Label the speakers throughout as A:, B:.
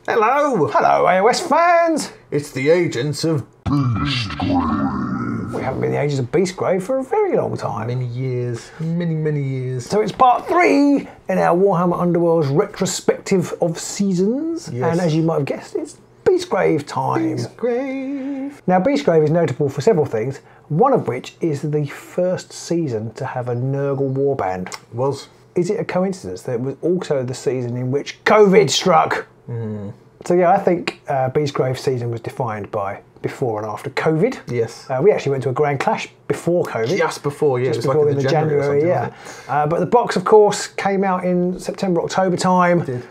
A: Hello!
B: Hello, AOS fans!
A: It's the agents of
B: We haven't been the agents of Beastgrave for a very long time.
A: many years. Many years.
B: So it's part 3 in our Warhammer Underworlds retrospective of seasons.
A: Yes.
B: And as you might have guessed, it's Beastgrave time.
A: Beastgrave.
B: Now, Beastgrave is notable for several things, one of which is the first season to have a Nurgle warband.
A: Was.
B: Is it a coincidence that it was also the season in which COVID struck? So yeah, I think Beastgrave season was defined by before and after COVID.
A: Yes.
B: We actually went to a Grand Clash before COVID.
A: Just before, yeah.
B: Just
A: it was
B: before
A: like in the January,
B: yeah. But the box, of course, came out in September, October time.
A: It did.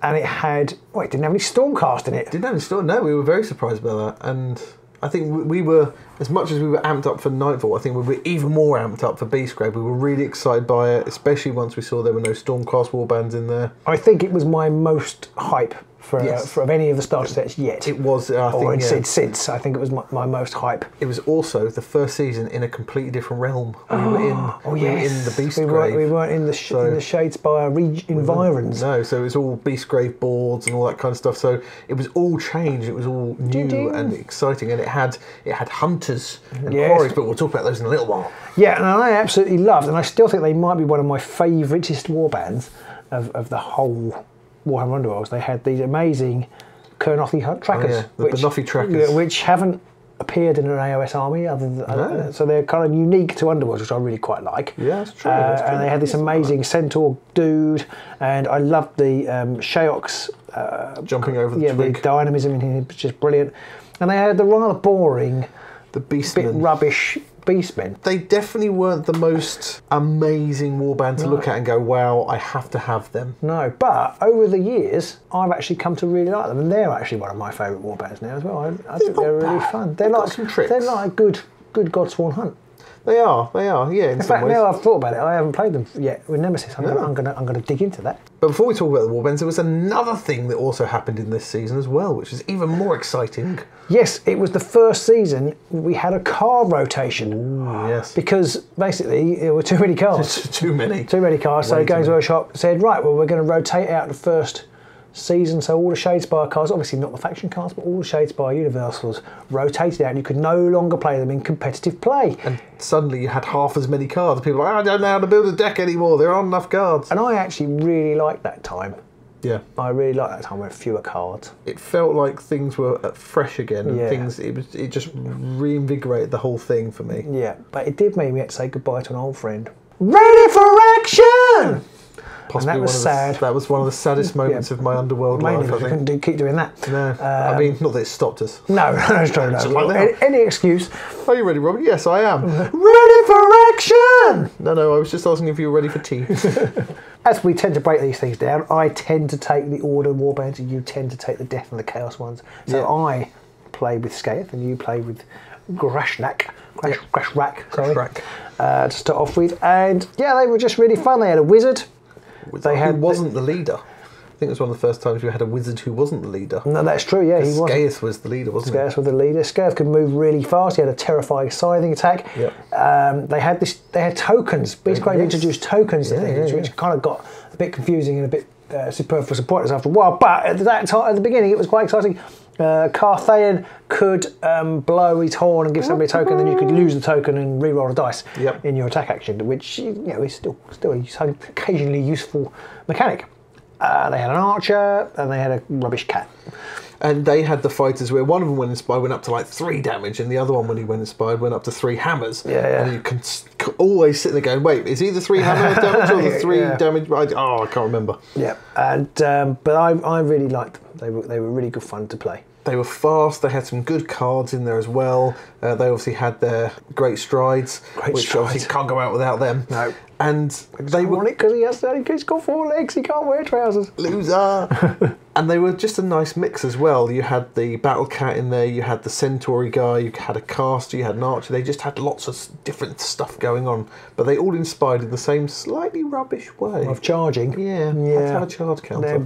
B: And it had, well, it didn't have any Stormcast in it.
A: Didn't have any store. No, we were very surprised by that. And I think we were, as much as we were amped up for Nightfall, I think we were even more amped up for Beastgrave. We were really excited by it, especially once we saw there were no Stormcast warbands in there.
B: I think it was my most hype for of any of the starter sets yet.
A: It was, I think,
B: or
A: yeah.
B: since. I think it was my most hype.
A: It was also the first season in a completely different realm. We were in the Beastgrave.
B: We weren't in the Shadespire environs.
A: No, so it was all Beastgrave boards and all that kind of stuff. So it was all changed. It was all new and exciting, and it had hunters and quarries. But we'll talk about those in a little while.
B: Yeah, and I absolutely loved, and I still think they might be one of my favouriteest warbands of the whole Warhammer Underworlds. They had these amazing Kernothi trackers,
A: the Benothi trackers,
B: which haven't appeared in an AOS army other than so they're kind of unique to Underworlds, which I really quite like.
A: Yeah, that's true.
B: And they had this amazing centaur dude, and I loved the Sheox
A: jumping over the twig.
B: The dynamism in him was just brilliant. And they had the rather boring,
A: the Beastmen,
B: bit rubbish Beastmen.
A: They definitely weren't the most amazing warband to look at and go, wow, I have to have them.
B: No, but over the years, I've actually come to really like them, and they're actually one of my favourite warbands now as well. I think they're really fun. They're like
A: some tricks.
B: They're like good Godsworn Hunt.
A: They are, yeah. In
B: fact,
A: ways.
B: now I've thought about it, I haven't played them yet with Nemesis. I'm gonna dig into that.
A: But before we talk about the warbands, there was another thing that also happened in this season as well, which is even more exciting.
B: Yes, it was the first season we had a card rotation.
A: Ooh, yes.
B: Because basically there were too many cards.
A: Too many
B: cards. So Games Workshop said, right, well, we're going to rotate out the first season, so all the Shadespire cards, obviously not the faction cards, but all the Shadespire universals rotated out, and you could no longer play them in competitive play.
A: And suddenly you had half as many cards. People were like, I don't know how to build a deck anymore. There aren't enough cards.
B: And I actually really liked that time.
A: Yeah,
B: I really liked that time with fewer cards.
A: It felt like things were fresh again.
B: Yeah.
A: It just reinvigorated the whole thing for me.
B: Yeah, but it did mean we had to say goodbye to an old friend. Ready for action!
A: Possibly
B: and that was sad.
A: That was one of the saddest moments of my Underworld life.
B: Mainly because we couldn't keep doing that.
A: No, I mean, not that it stopped us.
B: No, that's true. Any excuse.
A: Are you ready, Robert? Yes, I am.
B: Ready for action!
A: No, I was just asking if you were ready for tea.
B: As we tend to break these things down, I tend to take the Order warbands and you tend to take the Death and the Chaos ones. So I play with Skaeth and you play with Grashrak, to start off with. And yeah, they were just really fun. They had a wizard.
A: Who wasn't the leader. I think it was one of the first times we had a wizard who wasn't the leader.
B: No, that's true, yeah. He
A: Skaeth was the leader, wasn't he?
B: Skaeth was the leader. Skaeth could move really fast. He had a terrifying scything attack.
A: Yep.
B: They had tokens. Beastgrave introduced tokens to things, which kind of got a bit confusing and a bit superfluous and pointless after a while. But at that time, at the beginning, it was quite exciting. Carthaean could blow his horn and give somebody a token, then you could lose the token and re-roll a dice in your attack action, which is still a occasionally useful mechanic. They had an archer and they had a rubbish cat.
A: And they had the fighters where one of them, when inspired, went up to like 3 damage, and the other one, when he went inspired, went up to 3 hammers.
B: Yeah.
A: And you can always sit there going, wait, is he the 3 hammer damage or the 3 damage? I can't remember.
B: Yeah, and but I really liked them. They were really good fun to play.
A: They were fast. They had some good cards in there as well. They obviously had their great strides, which obviously can't go out without them.
B: No.
A: And they were
B: because he's got 4 legs. He can't wear trousers.
A: Loser. And they were just a nice mix as well. You had the battle cat in there. You had the centaur guy. You had a caster. You had an archer. They just had lots of different stuff going on, but they all inspired in the same slightly rubbish way
B: of charging.
A: Yeah. Had to have a charge counter.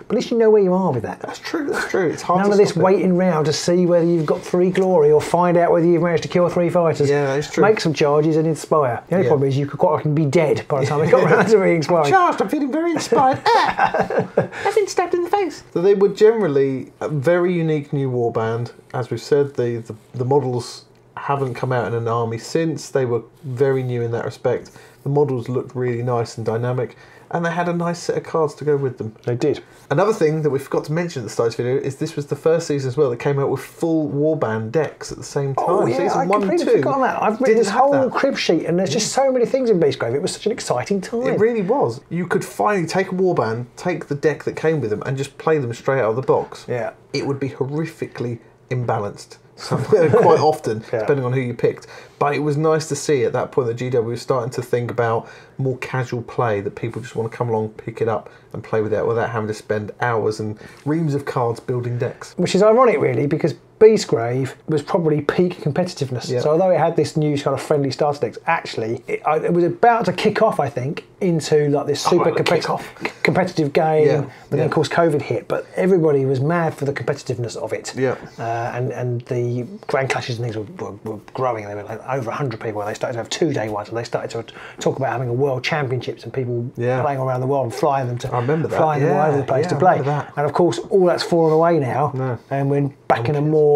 B: But at least you know where you are with that.
A: That's true. That's true. It's hard.
B: None of this waiting round to see whether you've got 3 glory or find out whether you've managed to kill 3 fighters.
A: Yeah, that's true.
B: Make some charges and inspire. The only problem is you could quite often be dead by the time they got around to re-inspiring.
A: Charged. I'm feeling very inspired. I've been stabbed in the face. So they were generally a very unique new warband. As we've said, the models haven't come out in an army since. They were very new in that respect. The models looked really nice and dynamic, and they had a nice set of cards to go with them.
B: They did.
A: Another thing that we forgot to mention at the start of the video is this was the first season as well that came out with full warband decks at the same time.
B: Oh yeah,
A: season 1 and 2.
B: Forgot that. I've written this whole crib sheet, and there's just so many things in Beastgrave. It was such an exciting time.
A: It really was. You could finally take a warband, take the deck that came with them, and just play them straight out of the box.
B: Yeah.
A: It would be horrifically imbalanced. Quite often, depending on who you picked. But it was nice to see at that point that GW was starting to think about more casual play, that people just want to come along, pick it up and play with it without having to spend hours and reams of cards building decks.
B: Which is ironic really, because Beastgrave was probably peak competitiveness.
A: Yeah.
B: So although it had this new kind of friendly starter decks, actually it was about to kick off, I think, into like this super competitive game.
A: Yeah.
B: But then of course COVID hit, but everybody was mad for the competitiveness of it.
A: Yeah.
B: And the grand clashes and things were growing. They were like over 100 people. They started to have 2-day ones, and they started to talk about having a world championships and people playing around the world and flying them to flying them all over the place to play. And of course all that's fallen away now, and we're back in a more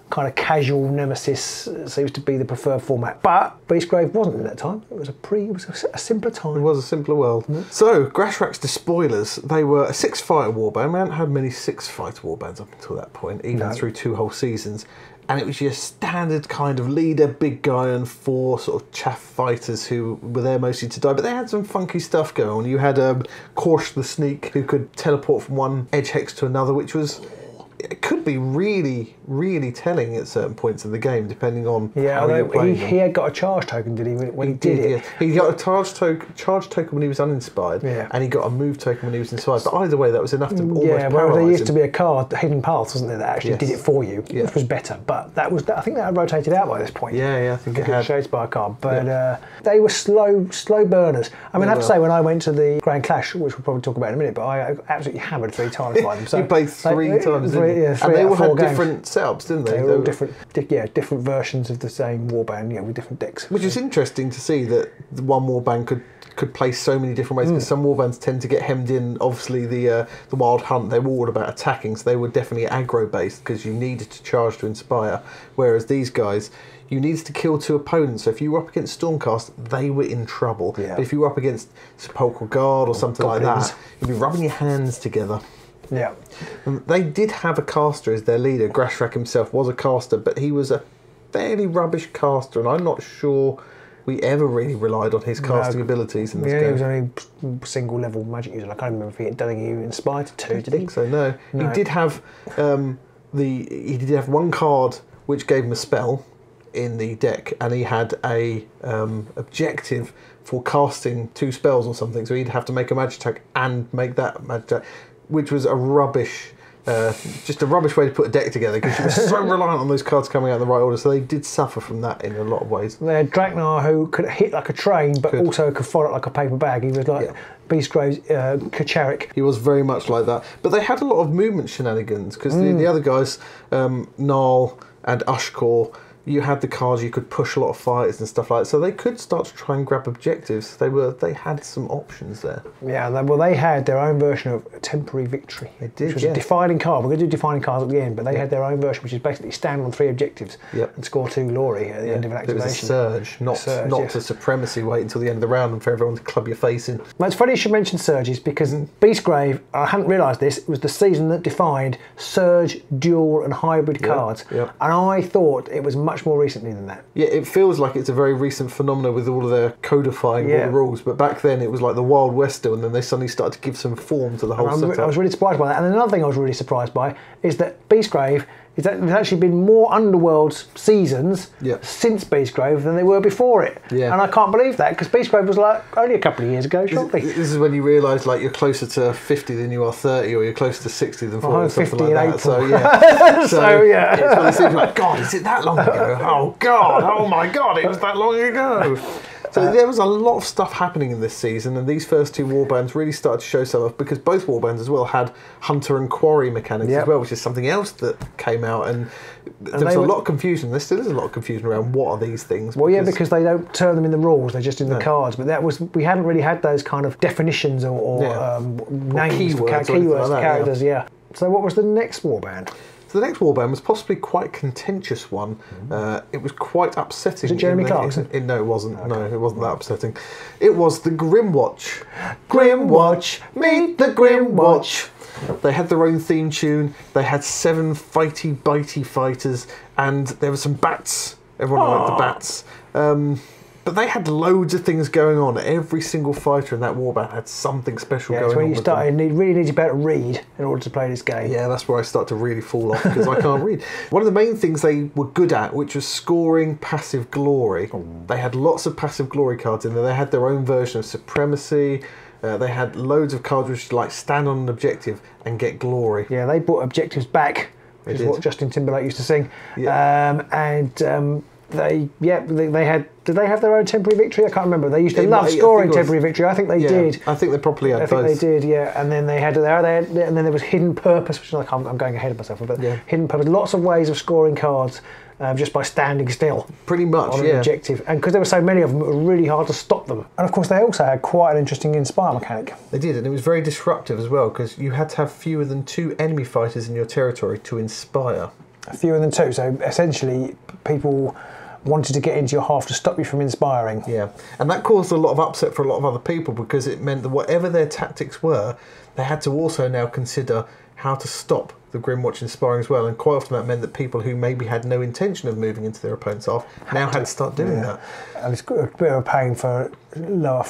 B: kind of casual Nemesis seems to be the preferred format. But Beastgrave wasn't at that time. It was a simpler time.
A: It was a simpler world. So, Grashrak's Despoilers, they were a 6-fighter warband. We hadn't had many 6-fighter warbands up until that point, even through 2 whole seasons. And it was your standard kind of leader, big guy, and 4 sort of chaff fighters who were there mostly to die. But they had some funky stuff going on. You had Korsh the Sneak, who could teleport from one edge hex to another, which was... It could be really, really telling at certain points in the game, depending on how you're playing
B: he had got a charge token, did he? When he did it,
A: he got a charge token when he was uninspired, and he got a move token when he was inspired. But either way, that was enough to almost paralyse
B: well, there used
A: him.
B: to be a card, Hidden Paths, wasn't there, that actually did it for you, which was better. But that was, I think that had rotated out by this point.
A: Yeah, I think it had.
B: Shades by a card, but they were slow burners. I mean, I have to say, when I went to the Grand Clash, which we'll probably talk about in a minute, but I absolutely hammered 3 times by them. So
A: you played 3 times, didn't you?
B: Yeah,
A: and they all had
B: games.
A: different setups, didn't they?
B: They were all different versions of the same warband, with different decks.
A: Which is interesting to see that one warband could play so many different ways, because some warbands tend to get hemmed in. Obviously, the Wild Hunt, they were all about attacking, so they were definitely aggro based because you needed to charge to inspire. Whereas these guys, you needed to kill 2 opponents. So if you were up against Stormcast, they were in trouble. Yeah. But if you were up against Sepulchral Guard or something like that, you'd be rubbing your hands together.
B: Yeah.
A: They did have a caster as their leader. Grashrak himself was a caster, but he was a fairly rubbish caster, and I'm not sure we ever really relied on his casting abilities in this game.
B: He was only single level magic user. I can't remember if he inspired to 2, did he?
A: I think so, no. He did have he did have 1 card which gave him a spell in the deck, and he had a objective for casting 2 spells or something, so he'd have to make a magic attack and make that magic attack, which was a rubbish, just a rubbish way to put a deck together, because you were so reliant on those cards coming out in the right order, so they did suffer from that in a lot of ways.
B: They had Draknar, who could hit like a train, but also could fold it like a paper bag. He was like Beastgrave's Kacharik.
A: He was very much like that. But they had a lot of movement shenanigans, because the other guys, Gnarl and Ushkor, you had the cards, you could push a lot of fighters and stuff like that, so they could start to try and grab objectives. They had some options there.
B: Yeah, well, they had their own version of Temporary Victory.
A: They did,
B: which was a defining card. We're going to do defining cards at the end, but they had their own version, which is basically stand on 3 objectives and score 2 glory at the end of an activation.
A: It was a surge, not to supremacy. Wait until the end of the round and for everyone to club your face in.
B: Well, it's funny you should mention surges, because Beastgrave, I hadn't realised this, it was the season that defined surge, dual and hybrid cards. And I thought it was much more recently than that.
A: Yeah, it feels like it's a very recent phenomenon with all of their codifying all the rules, but back then it was like the Wild West still, and then they suddenly started to give some form to the whole setup.
B: I was really surprised by that. And another thing I was really surprised by is that Beastgrave, there's actually been more Underworlds seasons since Beastgrave than there were before it. And I can't believe that, because Beastgrave was like only a couple of years ago, shortly.
A: This is when you realise like you're closer to 50 than you are 30, or you're closer to 60 than 40, or something like that.
B: April.
A: It's when it seems like, God, is it that long ago? Oh God, oh my God, it was that long ago. So there was a lot of stuff happening in this season, and these first two warbands really started to show some off, because both warbands as well had hunter and quarry mechanics as well, which is something else that came out, and there was a lot of confusion. There still is a lot of confusion around what are these things.
B: Well, because they don't term them in the rules; they're just in the cards. But we hadn't really had those kind of definitions or names, keywords,
A: like
B: characters. Yeah. So what was the next warband?
A: So the next warband was possibly quite a contentious one. It was quite upsetting.
B: Was it Jeremy Clarkson?
A: No, it wasn't. Okay. No, it wasn't that upsetting. It was the Grimwatch.
B: Grimwatch, meet the Grimwatch.
A: They had their own theme tune. They had 7 fighty, bitey fighters, and there were some bats. Everyone liked the bats. But they had loads of things going on. Every single fighter in that warband had something special going on.
B: That's when you started. You really need to be able to read in order to play this game.
A: Yeah, that's where I start to really fall off, because I can't read. One of the main things they were good at, which was scoring passive glory. They had lots of passive glory cards in there. They had their own version of supremacy. They had loads of cards which like stand on an objective and get glory.
B: Yeah, they brought objectives back, which is what Justin Timberlake used to sing.
A: Yeah.
B: They had. Did they have their own temporary victory? I can't remember. They used to love scoring temporary victory. I think they did.
A: I think they probably had both.
B: I think they did. Yeah, and then they had and then there was hidden purpose, which is like I'm going ahead of myself, but hidden purpose. Lots of ways of scoring cards. Just by standing still,
A: pretty much
B: on an objective, and because there were so many of them, it was really hard to stop them. And of course, they also had quite an interesting inspire mechanic.
A: They did, and it was very disruptive as well, because you had to have fewer than 2 enemy fighters in your territory to inspire.
B: Fewer than 2, so essentially, people wanted to get into your half to stop you from inspiring.
A: Yeah, and that caused a lot of upset for a lot of other people, because it meant that whatever their tactics were, they had to also now consider how to stop the Grimwatch inspiring as well, and quite often that meant that people who maybe had no intention of moving into their opponent's half now had to start doing that.
B: And it's a bit of a pain for lower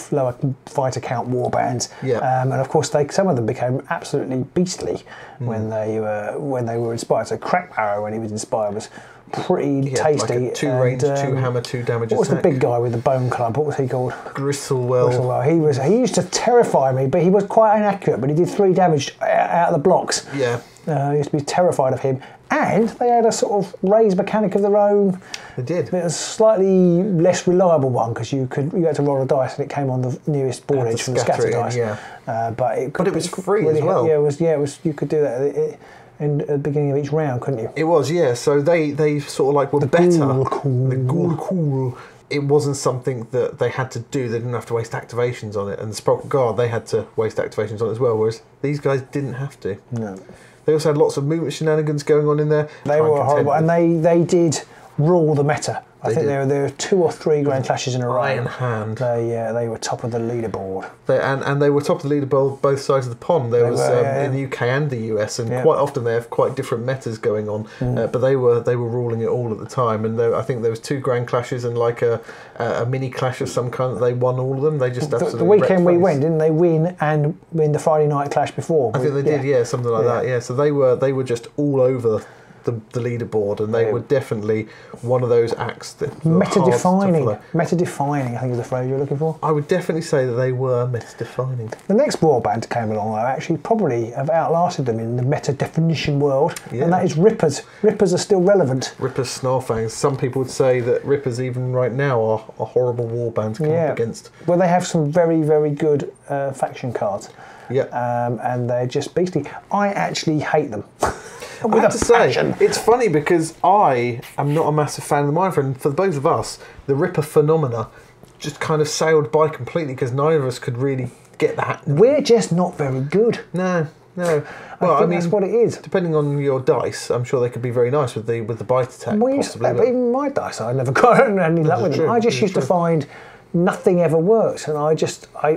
B: fighter count warbands.
A: Yeah.
B: And of course, some of them became absolutely beastly when they were inspired. So Crackbarrow, when he was inspired, was pretty tasty.
A: Like a 2 range, 2 hammer, 2 damage attack.
B: What was the big guy with the bone club? What was he called?
A: Gristlewell.
B: He used to terrify me, but he was quite inaccurate. But he did 3 damage out of the blocks.
A: Yeah.
B: I used to be terrified of him. And they had a sort of raised mechanic of their own.
A: They did.
B: It was a slightly less reliable one, because you had to roll a dice and it came on the nearest board edge from the scatter dice. But it was
A: free as well.
B: Yeah, it was. You could do that at the beginning of each round, couldn't you?
A: It was, yeah. So they sort of like were better. The Ghoul. It wasn't something that they had to do. They didn't have to waste activations on it. And the Sprockle Guard, they had to waste activations on it as well, whereas these guys didn't have to.
B: No.
A: They also had lots of movement shenanigans going on in there.
B: They were horrible, and they did rule the meta. I think there were 2 or 3 Grand Clashes in a row.
A: Iron Hand.
B: They were top of the leaderboard.
A: And they were top of the leaderboard both sides of the pond. There was in the UK and the US, and quite often they have quite different metas going on. But they were ruling it all at the time. And I think there was 2 Grand Clashes and like a mini clash of some kind. They won all of them. They just absolutely.
B: The weekend we went, didn't they win and win the Friday night clash before?
A: I think they did, yeah, something like that. Yeah, so they were just all over the leaderboard, and they were definitely one of those acts that
B: meta-defining, I think is the phrase you're looking for.
A: I would definitely say that they were meta-defining.
B: The next warband came along, though, actually probably have outlasted them in the meta-definition world, and that is Rippers. Rippers are still relevant.
A: Rippers, Snarfangs. Some people would say that Rippers, even right now, are horrible warbands to come up against.
B: Well, they have some very, very good faction cards.
A: Yeah.
B: And they're just beastly. I actually hate them.
A: I have to say, it's funny because I am not a massive fan of them either, and for both of us, the Ripper phenomena just kind of sailed by completely because neither of us could really get that.
B: We're just not very good.
A: No. Well,
B: I mean, that's what it is.
A: Depending on your dice, I'm sure they could be very nice with the bite attack.
B: But even my dice, I never got any luck with them. I just used to find nothing ever works, and but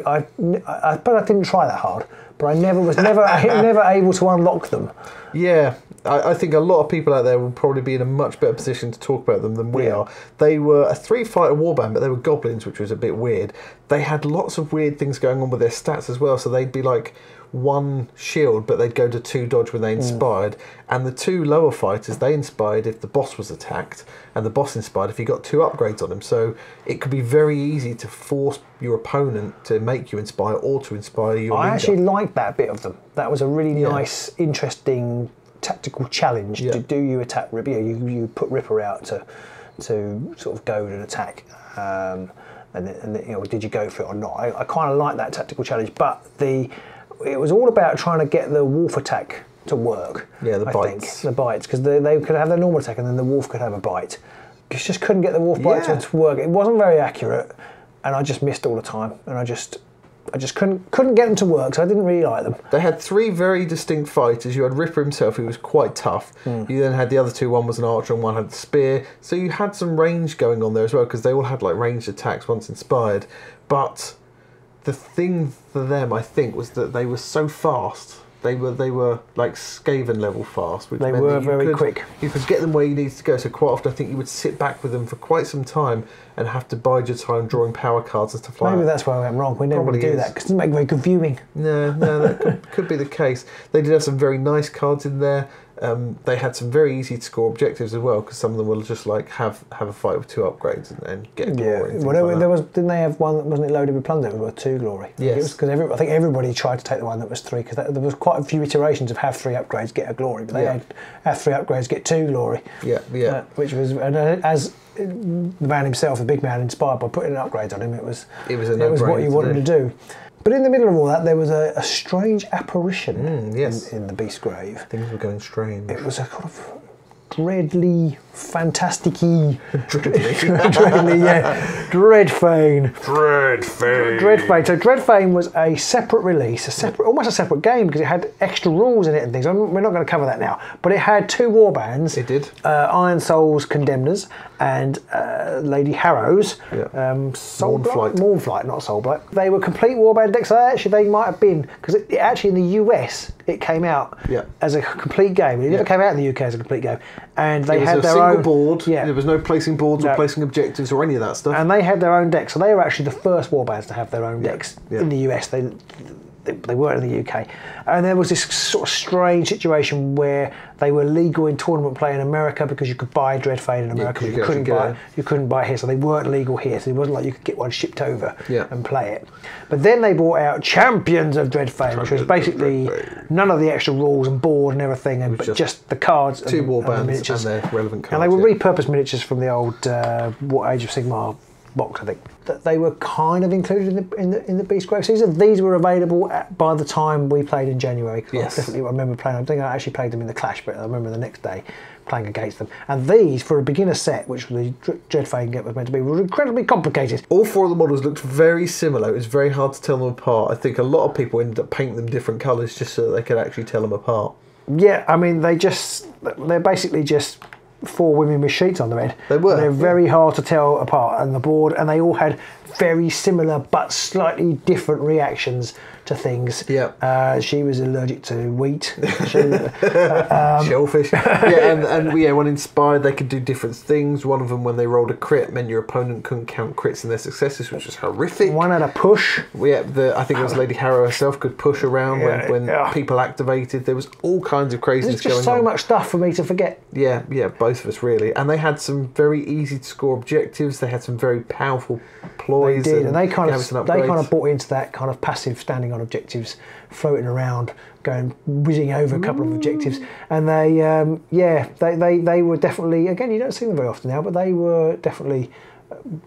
B: I didn't try that hard. But I was never able to unlock them.
A: Yeah, I think a lot of people out there will probably be in a much better position to talk about them than we are. They were a 3-fighter warband, but they were goblins, which was a bit weird. They had lots of weird things going on with their stats as well, so they'd be like 1 shield, but they'd go to 2 dodge when they inspired. And the 2 lower fighters, they inspired if the boss was attacked, and the boss inspired if he got 2 upgrades on him. So it could be very easy to force your opponent to make you inspire or to inspire your leader.
B: I actually liked that bit of them. That was a really nice, interesting tactical challenge. Do you attack Ripper? You put Ripper out to sort of goad an attack. and did you go for it or not? I kind of like that tactical challenge, but it was all about trying to get the wolf attack to work.
A: Yeah, the bites,
B: because they could have their normal attack, and then the wolf could have a bite. You just couldn't get the wolf bite to work. It wasn't very accurate, and I just missed all the time, and I just couldn't get them to work, so I didn't really like them.
A: They had 3 very distinct fighters. You had Ripper himself, who was quite tough. You then had the other 2, one was an archer and one had the spear. So you had some range going on there as well, because they all had like ranged attacks once inspired. But the thing for them, I think, was that they were so fast. They were like Skaven level fast, which
B: they
A: meant
B: were
A: that
B: very quick.
A: You could get them where you needed to go. So quite often, I think you would sit back with them for quite some time and have to bide your time drawing power cards and stuff like that.
B: Maybe that's where I went wrong. We never would do that because it didn't make very good viewing.
A: No, that could be the case. They did have some very nice cards in there. They had some very easy to score objectives as well, because some of them will just like have a fight with 2 upgrades and get a glory.
B: Didn't they have one that wasn't it loaded with plunder? It was 2 glory.
A: Yes,
B: because I think everybody tried to take the one that was 3, because there was quite a few iterations of have 3 upgrades get a glory, but they had have 3 upgrades get 2 glory.
A: Yeah.
B: Which was as the man himself, the big man, inspired by putting upgrades on him. It was what you wanted to do. But in the middle of all that, there was a strange apparition in the Beastgrave.
A: Things were going strange.
B: It was a kind of dreadly, fantastic-y...
A: Dreadly,
B: yeah. Dreadfane.
A: Dreadfane.
B: So Dreadfane was a separate release, almost a separate game, because it had extra rules in it and things. We're not going to cover that now. But it had 2 warbands.
A: It did.
B: Iron Soul's Condemners and Lady Harrow's Mournflight, not Soulblight. They were complete warband decks. Actually, they might have been, because actually in the US it came out as a complete game. It never came out in the UK as a complete game. And they had their own
A: board. Yeah. There was no placing boards or placing objectives or any of that stuff.
B: And they had their own decks. So they were actually the first warbands to have their own decks in the US. They weren't in the UK. And there was this sort of strange situation where they were legal in tournament play in America because you could buy Dreadfane in America, but you couldn't buy it here, so they weren't legal here. So it wasn't like you could get one shipped over and play it. But then they brought out Champions of Dreadfane, which was basically none of the extra rules and board and everything, but just the cards,
A: 2 warbands
B: and the miniatures.
A: And their relevant cards.
B: And they were repurposed miniatures from the old Age of Sigmar box, I think. That they were kind of included in the Beastgrave season. These were available by the time we played in January. I definitely remember playing. I think I actually played them in the Clash, but I remember the next day playing against them. And these, for a beginner set, which the Dreadfane game was meant to be, were incredibly complicated.
A: All 4 of the models looked very similar. It was very hard to tell them apart. I think a lot of people ended up painting them different colours just so that they could actually tell them apart.
B: Yeah, I mean, they're basically just 4 women with sheets on their head.
A: They were.
B: They're very hard to tell apart on the board, and they all had very similar but slightly different reactions to things.
A: Yeah.
B: She was allergic to wheat.
A: Shellfish. And when inspired, they could do different things. One of them, when they rolled a crit, meant your opponent couldn't count crits in their successes, which was horrific.
B: One had a push.
A: I think it was Lady Harrow herself could push around when people activated. There was all kinds of craziness going on.
B: There's just so much stuff for me to forget.
A: Yeah, both of us really. And they had some very easy to score objectives. They had some very powerful ploys.
B: They did, and they kind of bought into that kind of passive standing on objectives, floating around, whizzing over a couple of objectives, and they were definitely, again, you don't see them very often now, but they were definitely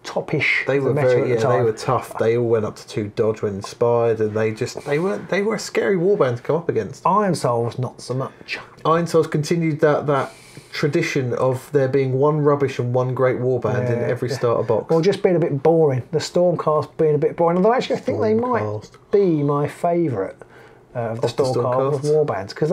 B: topish.
A: They were they were tough. They all went up to 2 dodge when inspired, and they were a scary warband to come up against.
B: Iron Souls not so much.
A: Iron Souls continued that tradition of there being 1 rubbish and 1 great warband in every starter box.
B: Or just being a bit boring. The Stormcast being a bit boring. Although actually I think they might be my favourite of the Stormcast with warbands, because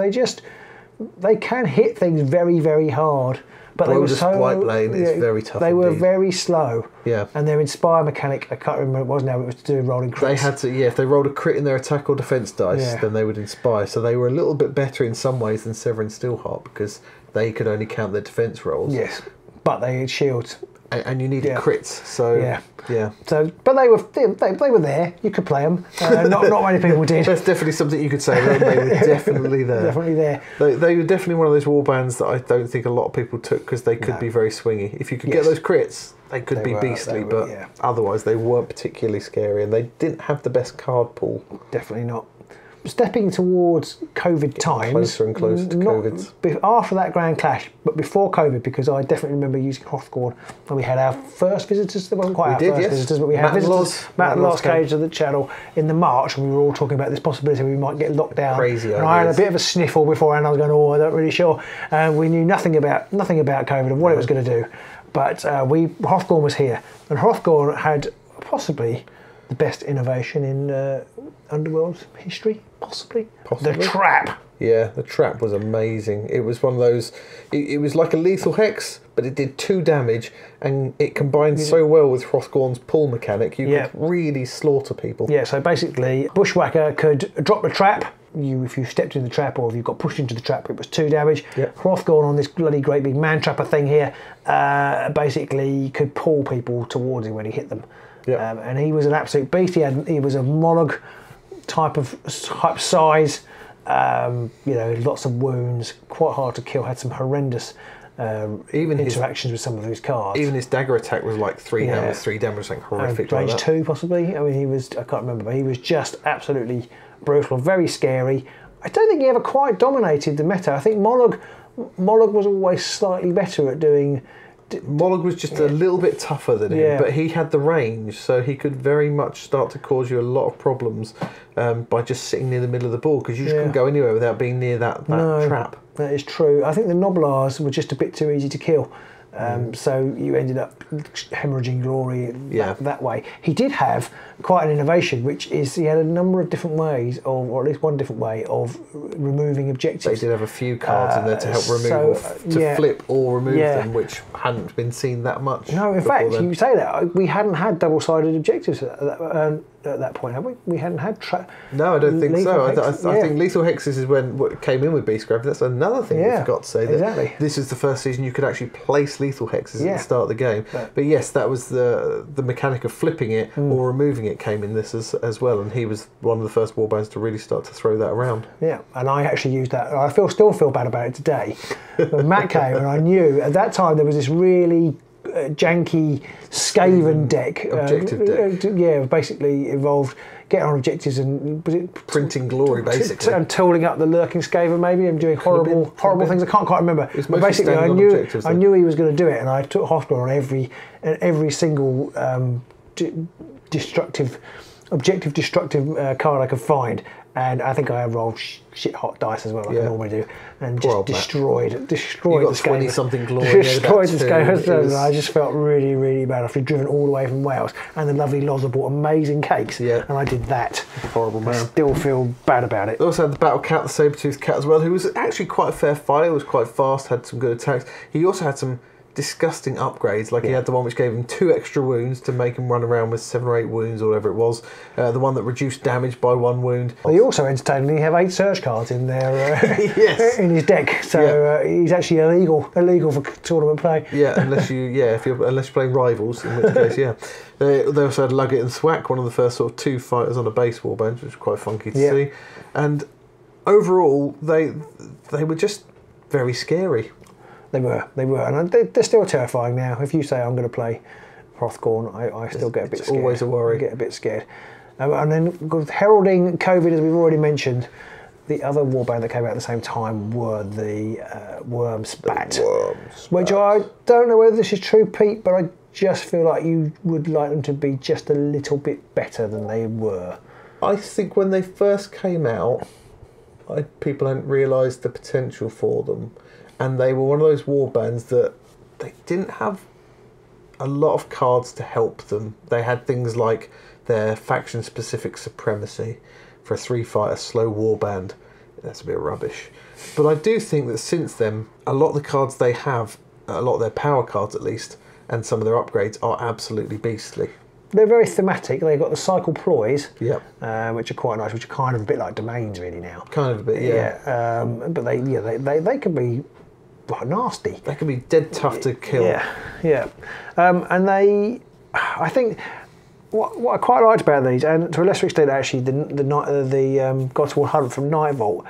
B: they can hit things very, very hard. But they were so
A: Blightblade is very tough.
B: They were very slow.
A: Yeah. And
B: their Inspire mechanic, I can't remember what it was now, but it was to do with rolling crits.
A: They had to, if they rolled a crit in their attack or defence dice, then they would Inspire. So they were a little bit better in some ways than Severin Steelheart, because they could only count their defence rolls.
B: Yes, but they had shields.
A: And you needed crits, so
B: So, but they were there. You could play them. Not many people did.
A: That's definitely something you could say. They were definitely there.
B: Definitely there.
A: They were definitely one of those warbands that I don't think a lot of people took, because they could be very swingy. If you could get those crits, they could be beastly, but otherwise they weren't particularly scary, and they didn't have the best card pool.
B: Definitely not. stepping towards COVID times.
A: Closer and closer to COVID.
B: After that Grand Clash, but before COVID, because I definitely remember using Hrothgorn when we had our first visitors. They wasn't quite our first visitors, but we had visitors. MacLeod came to the channel in the March, and we were all talking about this possibility we might get locked down.
A: Crazy
B: and I had a bit of a sniffle beforehand. I was going, oh, I'm not really sure. We knew nothing about COVID and what it was going to do. But Hrothgorn was here, and Hrothgorn had possibly the best innovation in Underworlds history, possibly. The trap.
A: Yeah, the trap was amazing. It was one of those. It was like a lethal hex, but it did 2 damage, and it combined so well with Hrothgorn's pull mechanic. You could really slaughter people.
B: Yeah, so basically, Bushwhacker could drop the trap. If you stepped in the trap or if you got pushed into the trap, it was 2 damage. Hrothgorn on this bloody great big man trapper thing here basically could pull people towards him when he hit them. And he was an absolute beast. He was a Monolog type size. Lots of wounds, quite hard to kill. Had some horrendous interactions with some of those cards.
A: Even his dagger attack was like 3 damage, something horrific.
B: Range 2 possibly. I mean, I can't remember, but he was just absolutely brutal, very scary. I don't think he ever quite dominated the meta. I think Monolog was always slightly better at doing.
A: Monolog was just a little bit tougher than him, but he had the range, so he could very much start to cause you a lot of problems by just sitting near the middle of the board, because you just couldn't go anywhere without being near that trap.
B: That is true. I think the Noblars were just a bit too easy to kill. So you ended up hemorrhaging glory that way. He did have quite an innovation, which is he had a number of different ways, or at least one different way of removing objectives.
A: They did have a few cards in there to help remove flip or remove them, which hadn't been seen that much.
B: No, in fact, you say that we hadn't had double-sided objectives at that point, have we? We hadn't had
A: No, I don't think so. I think lethal hexes is what came in with Beastgrave. That's another thing we forgot to say.
B: Exactly.
A: This is the first season you could actually place lethal hexes at the start of the game. But yes, that was the mechanic of flipping it or removing it came in this as well, and he was one of the first warbands to really start to throw that around. Yeah,
B: and I actually used that. I still feel bad about it today. But Matt came, and I knew at that time there was this really janky Skaven deck.
A: Objective deck.
B: Basically involved getting on objectives and
A: printing glory, basically,
B: and tooling up the lurking Skaven maybe, and doing horrible things. I can't quite remember. But basically, I knew he was going to do it, and I took Hrothgorn on every single objective destructive card I could find. And I think I rolled shit hot dice as well, like I normally do, and just destroyed the
A: Skaven. 20-something glory.
B: Destroyed the Skaven. I just felt really, really bad after driven all the way from Wales, and the lovely Loza bought amazing cakes, and I did that.
A: Horrible man.
B: I still feel bad about it.
A: They also had the Battle Cat, the Saber-toothed Cat as well, who was actually quite a fair fighter. Was quite fast, had some good attacks. He also had some disgusting upgrades, like he had the one which gave him 2 extra wounds to make him run around with 7 or 8 wounds or whatever it was, the one that reduced damage by 1 wound.
B: They also entertainingly have 8 search cards in there in his deck, so he's actually illegal for tournament play.
A: Unless you're playing rivals, in which case they also had Luggett and Thwack, one of the first sort of 2 fighters on a base warband, which was quite funky to see. And overall they were just very scary.
B: They were, and they're still terrifying now. If you say I'm going to play Hrothgorn, I still get a bit scared. It's
A: always a worry.
B: I get a bit scared. And then with heralding COVID, as we've already mentioned, the other warband that came out at the same time were the Wormspat. Which I don't know whether this is true, Pete, but I just feel like you would like them to be just a little bit better than they were.
A: I think when they first came out, people hadn't realised the potential for them. And they were one of those warbands that they didn't have a lot of cards to help them. They had things like their faction-specific supremacy for a 3-fighter slow warband. That's a bit rubbish. But I do think that since then, a lot of the cards they have, a lot of their power cards at least, and some of their upgrades are absolutely beastly.
B: They're very thematic. They've got the cycle ploys, which are quite nice, which are kind of a bit like domains really now.
A: Kind of a bit,
B: but they can be nasty.
A: They can be dead tough to kill.
B: And I think what I quite liked about these, and to a lesser extent actually the God's War Hunt from Nightvault,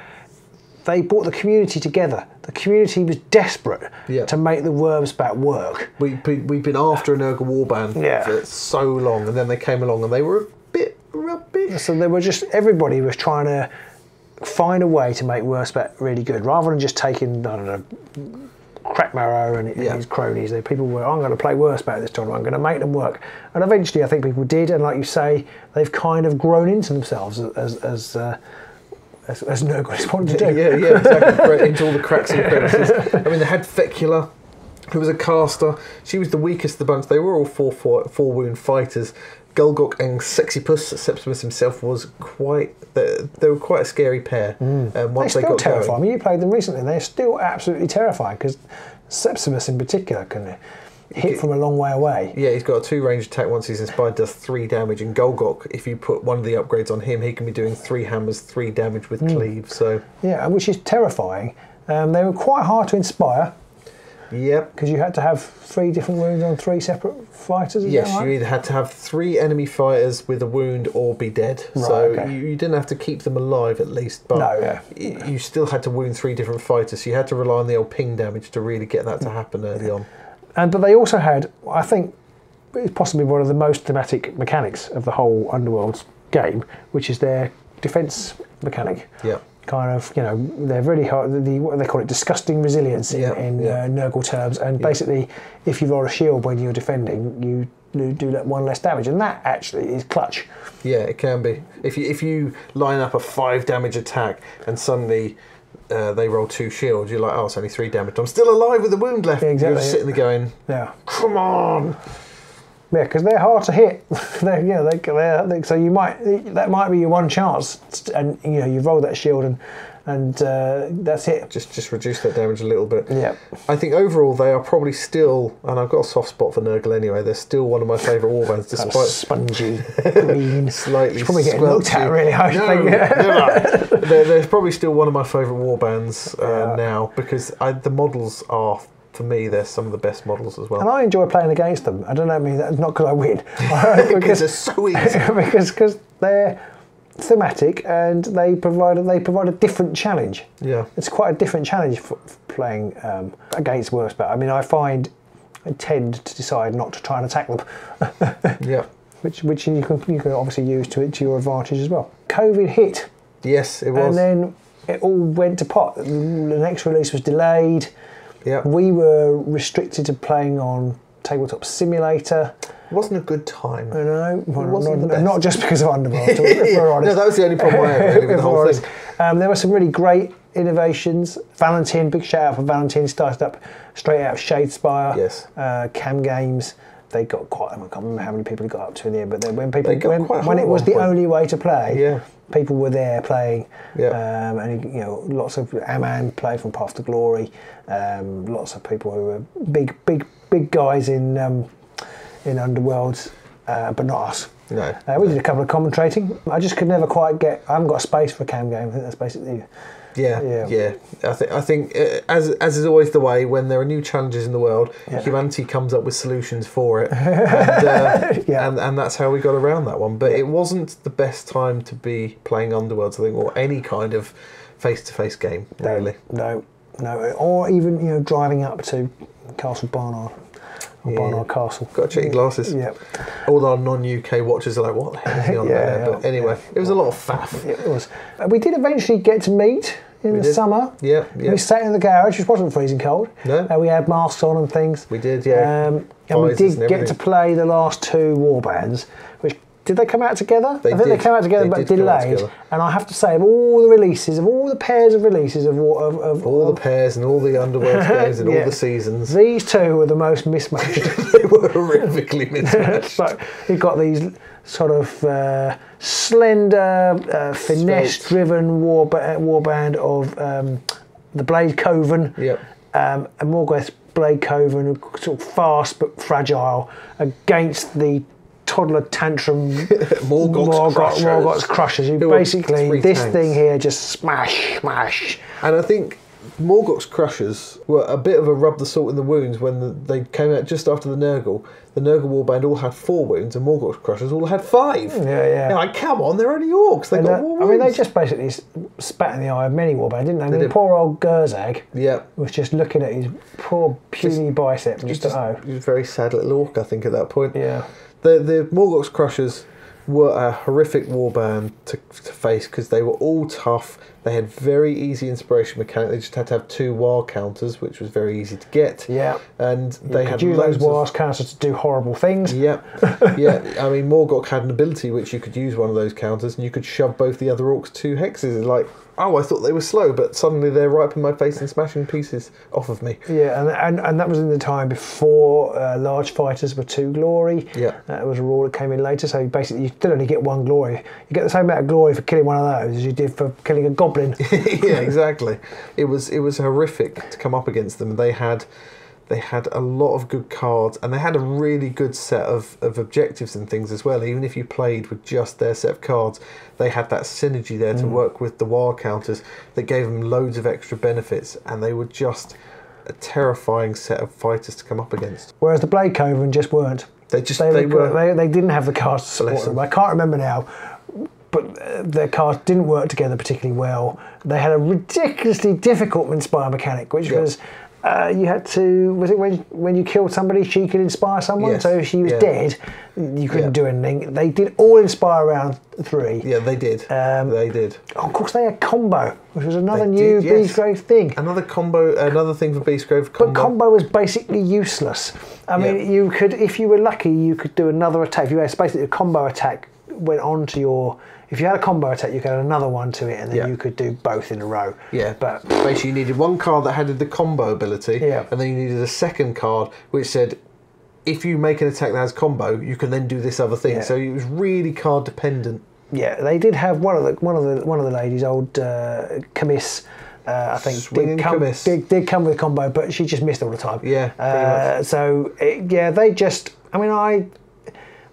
B: they brought the community together. The community was desperate to make the Wormspat work.
A: We've been after an Urga warband for so long, and then they came along and they were a bit rubbish.
B: So they were everybody was trying to find a way to make Wurspet really good, rather than just taking, I don't know, Crackmarrow and his cronies. People were, I'm going to play Wurspet this time, I'm going to make them work. And eventually I think people did, and like you say, they've kind of grown into themselves as Nurgle is wanted to do.
A: Yeah, exactly. Into all the cracks and crevices. I mean, they had Fecula, who was a caster. She was the weakest of the bunch. They were all four wound fighters. Gulgok and Sexypus, Septimus himself, was they were quite a scary pair.
B: Once they got terrifying. I mean, you played them recently. They're still absolutely terrifying, because Septimus in particular can hit from a long way away. Yeah,
A: he's got a 2 range attack. Once he's inspired, does 3 damage. And Gulgok, if you put one of the upgrades on him, he can be doing 3 hammers, 3 damage with cleave. So
B: yeah, which is terrifying. They were quite hard to inspire.
A: Yep.
B: Because you had to have 3 different wounds on 3 separate fighters, is
A: yes,
B: that right?
A: You either had to have 3 enemy fighters with a wound or be dead.
B: Right,
A: so
B: okay.
A: you didn't have to keep them alive at least, but you still had to wound 3 different fighters, so you had to rely on the old ping damage to really get that to happen early on.
B: But they also had, I think, possibly one of the most thematic mechanics of the whole Underworlds game, which is their defence mechanic.
A: Yeah.
B: Kind of, they're really hard. What they call it, disgusting resilience in Nurgle terms. And basically, if you roll a shield when you're defending, you do that 1 less damage, and that actually is clutch.
A: Yeah, it can be. If you line up a 5 damage attack and suddenly they roll 2 shields, you're like, oh, it's only 3 damage. I'm still alive with a wound left.
B: Yeah, exactly.
A: You're just sitting there going, come on.
B: Yeah, because they're hard to hit. So that might be your one chance, and you roll that shield and that's it.
A: Just reduce that damage a little bit.
B: Yeah.
A: I think overall they are probably still, and I've got a soft spot for Nurgle anyway. They're still one of my favourite warbands, despite
B: spongy, green,
A: slightly.
B: Probably getting looked at really hard.
A: They're probably still one of my favourite warbands now, because the models are. For me, they're some of the best models as well.
B: And I enjoy playing against them. I don't know, that's not because I win.
A: Because they're so easy.
B: because they're thematic and they provide a different challenge.
A: Yeah.
B: It's quite a different challenge for playing against Wurspet. I mean, I tend to decide not to try and attack them.
A: Yeah.
B: Which you can obviously use to your advantage as well. COVID hit.
A: Yes, it was.
B: And then it all went to pot. The next release was delayed.
A: Yeah.
B: We were restricted to playing on Tabletop Simulator.
A: It wasn't a good time.
B: I know.
A: Not
B: just because of Underworlds, if we're honest.
A: No, that was the only problem I had really with the whole thing.
B: There were some really great innovations. Valentin, big shout out for Valentin, started up straight out of Shadespire.
A: Yes.
B: Cam Games. They got quite, I can't remember how many people it got up to in the end, but when it was the only way to play, people were there playing.
A: Yeah.
B: And lots of Aman played from Path to Glory. Lots of people who were big guys in Underworlds, but not us.
A: No.
B: We did a couple of commentating. I just could never quite I haven't got a space for a cam game. I think that's basically.
A: Yeah. I think as is always the way, when there are new challenges in the world, humanity comes up with solutions for it, and that's how we got around that one. But it wasn't the best time to be playing Underworlds, I think, or any kind of face-to-face game, really.
B: No, or even driving up to Castle Barnard. Barnard Castle.
A: Got to check your glasses.
B: Yeah.
A: All our non-UK watchers are like, what the hell is he on there? But anyway, it was a lot of faff.
B: It was. We did eventually get to meet in the summer.
A: Yeah.
B: We sat in the garage, which wasn't freezing cold.
A: No.
B: We had masks on and things.
A: We did, yeah.
B: And we did get to play the last 2 warbands, which... Did they come out together? I think they came out together, but delayed. And I have to say, of all the releases, of all the pairs of releases of
A: all the pairs and all the Underworlds games and all the seasons,
B: these 2 were the most mismatched.
A: They were horrifically mismatched.
B: So you've got these sort of slender, finesse-driven warband of the Blade Coven, and Morgoth's Blade Coven, sort of fast but fragile, against the toddler tantrum Morgoth's Crushers. Basically, this thing here just smash.
A: And I think Morgoth's Crushers were a bit of a rub the salt in the wounds when they came out just after the Nurgle. The Nurgle warband all had 4 wounds, and Morgoth's Crushers all had 5.
B: Yeah.
A: You're like, come on, they're only orcs. They got more wounds.
B: I mean, they just basically spat in the eye of many warbands, didn't they? I mean, poor old Gerzag was just looking at his poor puny bicep. He was a
A: very sad little orc, I think, at that point.
B: Yeah.
A: The Morgoth's Crushers were a horrific warband to face, because they were all tough. They had very easy inspiration mechanic. They just had to have 2 war counters, which was very easy to get.
B: Yeah.
A: And they had
B: use
A: loads
B: those war counters to do horrible things.
A: Yeah. Yeah. I mean, Morgok had an ability which you could use one of those counters and you could shove both the other orcs 2 hexes. It's like, oh, I thought they were slow, but suddenly they're right up in my face and smashing pieces off of me.
B: Yeah, and that was in the time before large fighters were 2 glory.
A: Yeah.
B: That was a rule that came in later, so basically you still only get 1 glory. You get the same amount of glory for killing one of those as you did for killing a goblin.
A: Yeah, exactly. It was horrific to come up against them. They had a lot of good cards, and they had a really good set of objectives and things as well. Even if you played with just their set of cards, they had that synergy there to work with the war counters that gave them loads of extra benefits, and they were just a terrifying set of fighters to come up against.
B: Whereas the Blade Coven just weren't. They didn't have the cards to support them. I can't remember now, but their cards didn't work together particularly well. They had a ridiculously difficult inspire mechanic, which was you had to, was it when you killed somebody, she could inspire someone?
A: Yes.
B: So if she was dead, you couldn't do anything. They did all inspire round 3.
A: Yeah, they did. They did.
B: Oh, of course, they had combo, which was another new Beastgrave thing.
A: Another thing for Beastgrave.
B: But combo was basically useless. I mean, you could, if you were lucky, you could do another attack. If you had basically a combo attack went on to your. If you had a combo attack, you could add another one to it, and then you could do both in a row.
A: Yeah,
B: but
A: basically you needed one card that had the combo ability, and then you needed a second card which said, if you make an attack that has combo, you can then do this other thing. So it was really card dependent. Yeah,
B: they did have one of the ladies, old Camis. I think did come with a combo, but she just missed all the time.
A: Yeah.
B: They just. I mean, I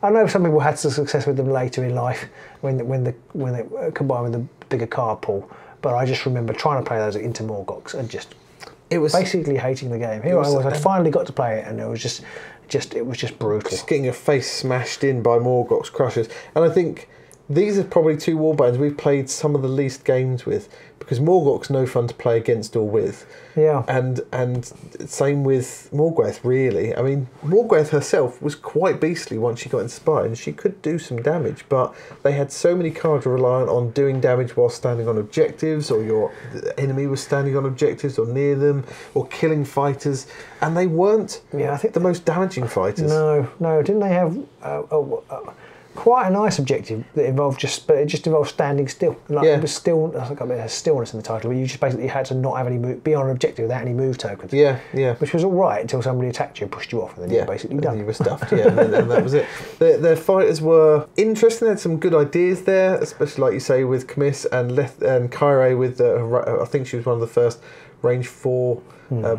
B: know some people had some success with them later in life when they combined with the bigger card pool, but I just remember trying to play those into Morgoks and it was basically hating the game. Here I was, I finally got to play it, and it was just brutal.
A: Just getting your face smashed in by Morgoks Crushers, and I think these are probably 2 warbands we've played some of the least games with, because Morgok's no fun to play against or with.
B: Yeah.
A: And same with Morgwaith, really. I mean, Morgwaith herself was quite beastly once she got inspired, and she could do some damage, but they had so many cards reliant on doing damage while standing on objectives, or your enemy was standing on objectives or near them, or killing fighters, and they weren't the most damaging fighters.
B: No, didn't they have quite a nice objective that involved it just involved standing still. It was still, I think it has stillness in the title, where you just basically had to not have any be on an objective without any move tokens.
A: Yeah.
B: Which was all right until somebody attacked you and pushed you off, and then you were basically done.
A: And you were stuffed. And that was it. Their fighters were interesting. They had some good ideas there, especially like you say with Camis and Kyrie with I think she was one of the first range 4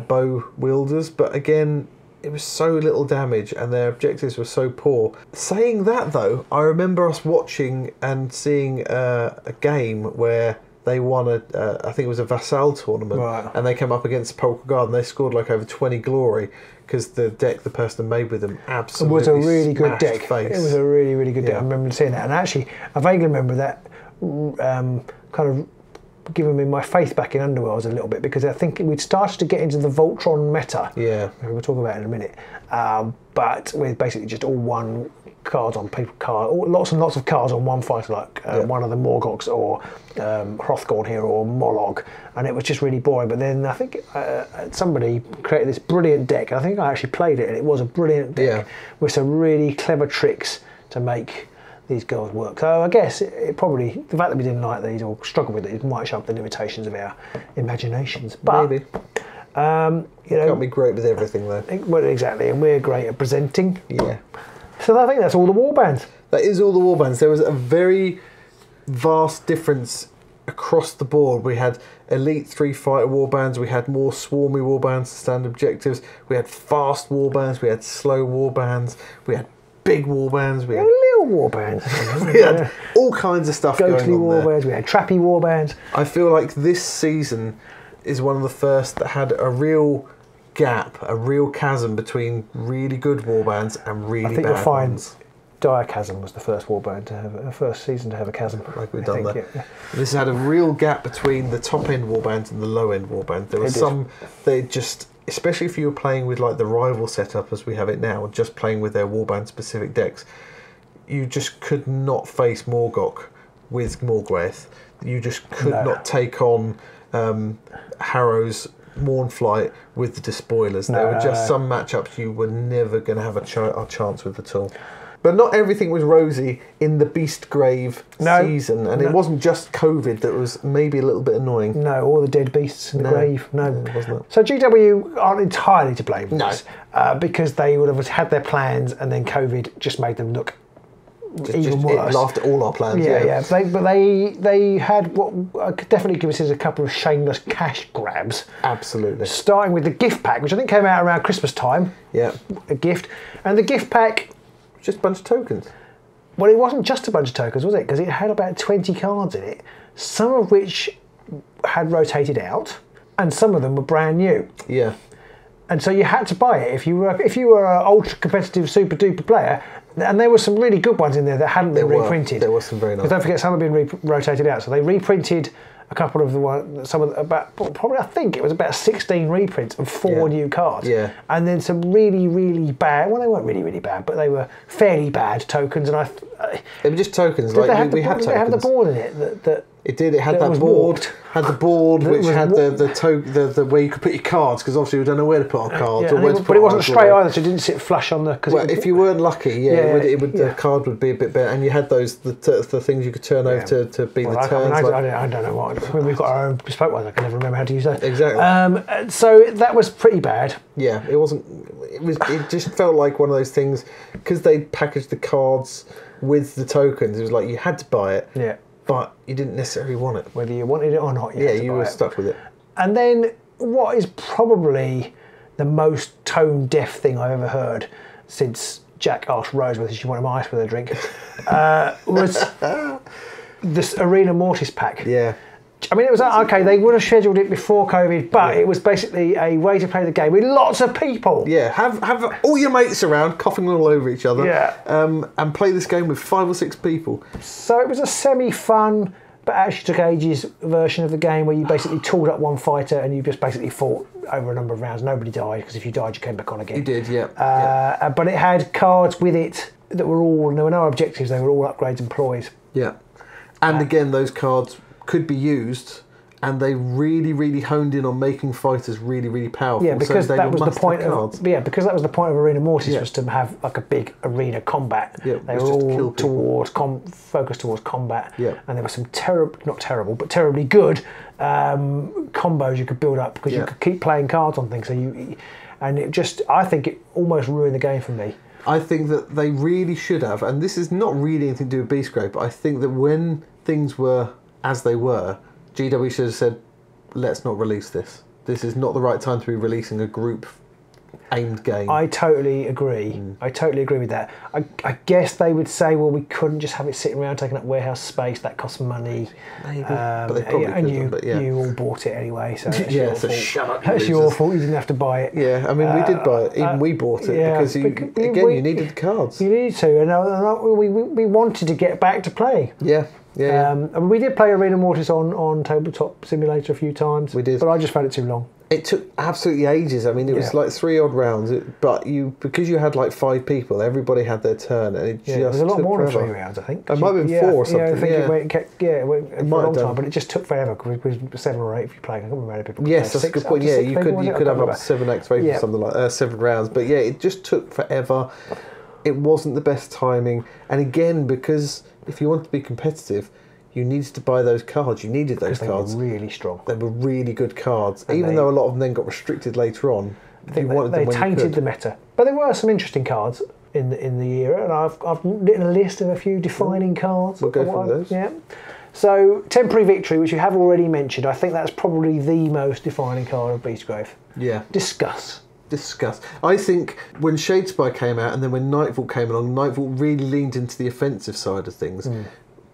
A: bow wielders, but again, it was so little damage and their objectives were so poor. Saying that though, I remember us watching and seeing a game where they won I think it was a Vassal tournament, and they came up against Polka Guard and they scored like over 20 glory because the deck the person made with them absolutely
B: was a really good deck.
A: Face.
B: It was a really, really good deck. I remember seeing that, and actually I vaguely remember that kind of given me my faith back in Underworlds a little bit, because I think we'd started to get into the Voltron meta.
A: Yeah.
B: We'll talk about it in a minute. But with basically just all one cards on paper lots and lots of cards on one fighter, like one of the Morgoks or Hrothgorn here or Mollog, and it was just really boring. But then I think somebody created this brilliant deck. I think I actually played it, and it was a brilliant deck with some really clever tricks to make these girls work. So I guess it probably, the fact that we didn't like these or struggle with it might show up the limitations of our imaginations. But
A: maybe. Can't be great with everything though.
B: Well, exactly, and we're great at presenting.
A: Yeah.
B: So I think that's all the warbands.
A: That is all the warbands. There was a very vast difference across the board. We had elite 3 fighter warbands, we had more swarmy warbands to stand objectives, we had fast warbands, we had slow warbands, we had big warbands, we had
B: little warbands.
A: We had all kinds of stuff
B: Ghostly
A: going on
B: warbands, we had trappy warbands.
A: I feel like this season is one of the first that had a real gap, a real chasm between really good warbands and really bad ones. I think you'll find
B: Dire Chasm was the first warband to have a first season to have a chasm.
A: Like we've done that. Yeah. This had a real gap between the top end warbands and the low end warbands. There were some they just, especially if you were playing with like the rival setup as we have it now, just playing with their warband specific decks, you just could not face Morgok with Morgwaith. you just could not take on Harrow's Mournflight with the Despoilers. There were just some matchups you were never going to have a chance with at all. But not everything was rosy in the Beastgrave season, and it wasn't just COVID that was maybe a little bit annoying.
B: No, all the dead beasts in the grave. No,
A: it wasn't.
B: So GW aren't entirely to blame for this, because they would have had their plans, and then COVID just made them look even worse. It
A: laughed at all our plans.
B: But they had what I could definitely consider a couple of shameless cash grabs.
A: Absolutely.
B: Starting with the gift pack, which I think came out around Christmas time.
A: Yeah.
B: A gift, and the gift pack.
A: Just a bunch of tokens.
B: Well, it wasn't just a bunch of tokens, was it? Because it had about 20 cards in it, some of which had rotated out, and some of them were brand new.
A: Yeah.
B: And so you had to buy it if you were an ultra competitive super duper player. And there were some really good ones in there that hadn't been reprinted.
A: There were some very nice.
B: Because don't forget, some had been rotated out. So they reprinted a couple of the ones, probably I think it was about 16 reprints and 4 new cards.
A: Yeah.
B: And then some really, really bad, well, they weren't really, really bad, but they were fairly bad tokens. And
A: they were just tokens. Like we had tokens.
B: Did they have the board in it that
A: it did. It had that board.
B: Warped.
A: Had the board which had the where you could put your cards, because obviously we don't know where to put our cards.
B: But it wasn't straight either, so it didn't sit flush on the.
A: Well, if you weren't lucky, the card would be a bit better, and you had those the things you could turn over to be the turns.
B: I don't know what. We've got our own bespoke ones. I can never remember how to use that.
A: Exactly.
B: So that was pretty bad.
A: Yeah, it wasn't. It just felt like one of those things, because they packaged the cards with the tokens. It was like you had to buy it.
B: Yeah.
A: But you didn't necessarily want it.
B: Whether you wanted it or not, you
A: were stuck with it.
B: And then what is probably the most tone-deaf thing I've ever heard since Jack asked Rose whether she wanted my ice with her drink was this Arena Mortis pack.
A: Yeah.
B: I mean, it was okay. They would have scheduled it before COVID, but it was basically a way to play the game with lots of people.
A: Yeah, have all your mates around, coughing all over each other.
B: Yeah,
A: and play this game with 5 or 6 people.
B: So it was a semi-fun, but actually took ages version of the game where you basically tooled up one fighter and you just basically fought over a number of rounds. Nobody died, because if you died, you came back on again.
A: You did, yeah.
B: But it had cards with it that were all. There were no objectives. They were all upgrades and ploys.
A: Yeah, and again, those cards could be used, and they really, really honed in on making fighters really, really powerful.
B: Yeah, because that was the point
A: of
B: because that was the point of Arena Mortis, was to have like a big arena combat.
A: Yeah,
B: they were all focused towards combat.
A: Yeah,
B: and there were some terribly good combos you could build up, because you could keep playing cards on things. I think it almost ruined the game for me.
A: I think that they really should have, and this is not really anything to do with Beastgrave, but I think that when things were as they were, GW should have said, let's not release this. This is not the right time to be releasing a group-aimed game.
B: I totally agree. I totally agree with that. I guess they would say, well, we couldn't just have it sitting around taking up warehouse space. That costs money.
A: Maybe, but they probably
B: you all bought it anyway, so it's
A: your
B: fault.
A: Shut up,
B: that's your fault. You didn't have to buy it.
A: Yeah, I mean, we did buy it. Even we bought it because you needed the cards.
B: You needed to, and we wanted to get back to play.
A: Yeah.
B: We did play Arena Mortis on Tabletop Simulator a few times.
A: We did,
B: but I just found it too long.
A: It took absolutely ages. I mean, it was like 3 odd rounds, but because you had like 5 people, everybody had their turn, and it just
B: was a lot
A: took
B: more
A: forever.
B: than 3 rounds, I think.
A: It might have been 4 or something.
B: I think it went for a long time, but it just took forever, because it was 7 or 8 if you played. I can't remember how many people.
A: Yes, that's a good point. Yeah, you could have up to 7 activations, or something like 7 rounds. But yeah, it just took forever. It wasn't the best timing, and again, because if you want to be competitive, you needed to buy those cards. You needed those cards.
B: They were really strong.
A: They were really good cards, and even though a lot of them then got restricted later on.
B: They tainted the meta, but there were some interesting cards in the era, and I've written a list of a few defining cards.
A: We'll go through those.
B: Yeah. So Temporary Victory, which you have already mentioned, I think that's probably the most defining card of Beastgrave.
A: Yeah.
B: Discuss.
A: I think when Shadespire came out, and then when Nightfall came along, Nightfall really leaned into the offensive side of things.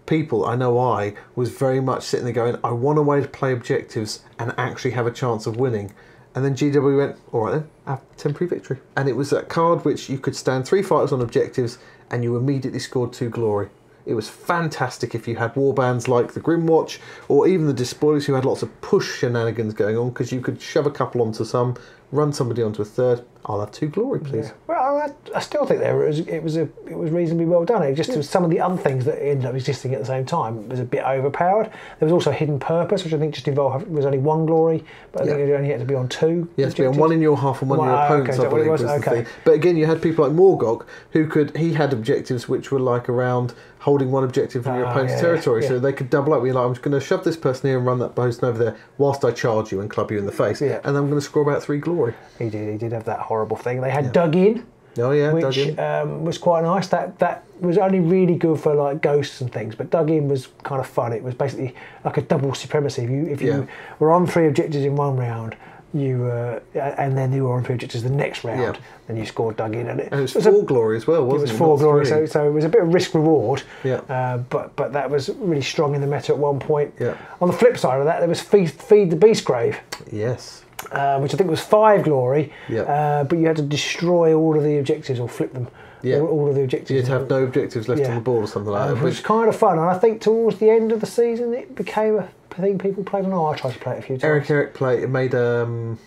A: People, I was very much sitting there going, I want a way to play objectives and actually have a chance of winning. And then GW went, all right then, have Temporary Victory. And it was that card which you could stand 3 fighters on objectives and you immediately scored 2 glory. It was fantastic if you had warbands like the Grimwatch, or even the Despoilers, who had lots of push shenanigans going on, because you could shove a couple onto some, run somebody onto a third. I'll have 2 glory, please.
B: Yeah. Well, I still think it was reasonably well done. It just was some of the other things that ended up existing at the same time was a bit overpowered. There was also hidden purpose, which I think just involved was only one glory, but I think it only had to be on 2.
A: You had to be on one in your half and one in your opponent's. I believe was the thing. But again, you had people like Morgok he had objectives which were like around holding one objective in your opponent's territory, so they could double up. You're like, I'm just going to shove this person here and run that person over there whilst I charge you and club you in the face, and I'm going to score about 3 glory.
B: He did have that horrible thing. They had dug in.
A: Oh yeah,
B: which
A: dug in.
B: Was quite nice. That was only really good for like ghosts and things, but dug in was kind of fun. It was basically like a double supremacy. If you were on 3 objectives in one round, and then you were on 3 objectives the next round, then you scored dug in, and it
A: was 4 glory as well, wasn't it?
B: It was 4 glory, so it was a bit of risk reward.
A: Yeah.
B: But that was really strong in the meta at one point. Yeah. On the flip side of that, there was feed the Beastgrave.
A: Yes.
B: Which I think was 5 glory.
A: Yeah.
B: But you had to destroy all of the objectives or flip them.
A: Yeah.
B: All of the objectives.
A: You'd have no objectives left on the board or something like that.
B: Which was kind of fun, and I think towards the end of the season it became a thing people played on. I tried to play it a few times.
A: Eric made an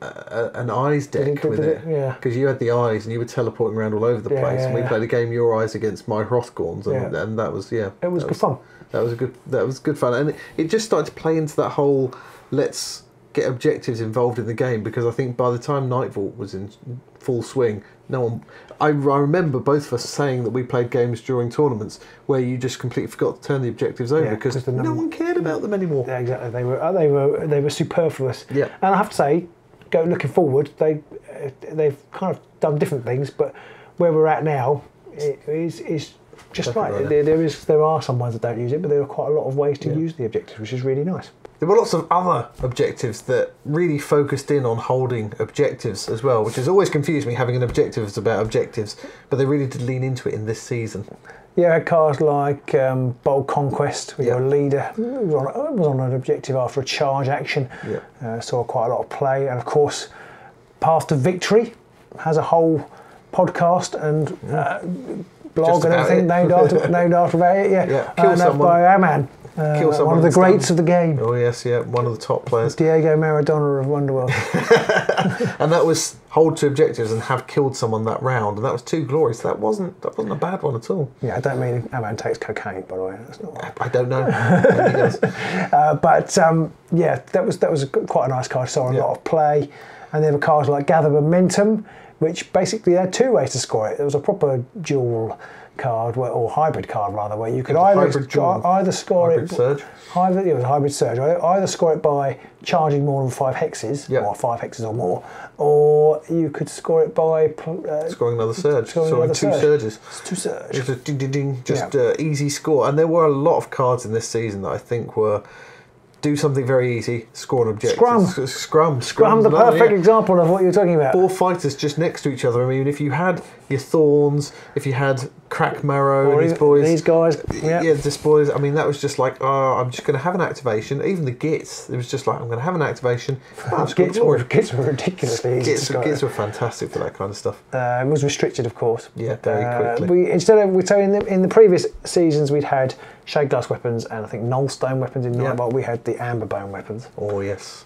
A: eyes deck with it.
B: Yeah.
A: Because you had the eyes and you were teleporting around all over the place, and we played a game Your Eyes against my Hrothgorns, and that was It was
B: good fun.
A: That was good fun, and it just started to play into that whole let's get objectives involved in the game, because I think by the time Nightvault was in full swing, no one. I remember both of us saying that we played games during tournaments where you just completely forgot to turn the objectives over because no one cared about them anymore.
B: Yeah, exactly. They were superfluous.
A: Yeah.
B: And I have to say, looking forward, they've kind of done different things, but where we're at now is just
A: definitely
B: right. There are some ones that don't use it, but there are quite a lot of ways to use the objectives, which is really nice.
A: There were lots of other objectives that really focused in on holding objectives as well, which has always confused me. Having an objective is about objectives, but they really did lean into it in this season.
B: Yeah, cards like Bold Conquest, where your leader was on an objective after a charge action. Yeah. Saw quite a lot of play, and of course, Path to Victory has a whole podcast and blog and everything named after about it. Yeah.
A: Kill someone
B: by Aman. One of the greats of the game.
A: Oh yes, one of the top players.
B: Diego Maradona of Underworlds.
A: And that was hold 2 objectives and have killed someone that round, and that was 2 glories. So that wasn't a bad one at all.
B: Yeah, I don't mean Aman takes cocaine, by the way. That's not.
A: I don't know. Maybe he does.
B: That was quite a nice card. Saw a lot of play, and there were cards like Gather Momentum, which basically had 2 ways to score it. There was a proper dual card, or hybrid card rather, where you could either score it.
A: Surge.
B: It was a hybrid surge. Either score it by charging more than 5 hexes, or 5 hexes or more, or you could score it by
A: scoring another surge. Scoring 2 surges.
B: It's 2 surges.
A: Just a ding ding ding, just easy score. And there were a lot of cards in this season that I think were do something very easy, score an objective.
B: Scrum, the perfect example of what you're talking about.
A: 4 fighters just next to each other. I mean, if you had your Thorns, if you had Crack Marrow and his boys.
B: These guys.
A: This boys. I mean, that was just like, I'm just going to have an activation. Even the Gits, it was just like, I'm going to have an activation.
B: Gits were ridiculously easy.
A: Gits were fantastic for that kind of stuff.
B: It was restricted, of course.
A: Yeah, very quickly.
B: In the previous seasons, we'd had Shade Glass weapons and I think Nullstone weapons in Nightvault. We had the Amberbone weapons.
A: Oh, yes.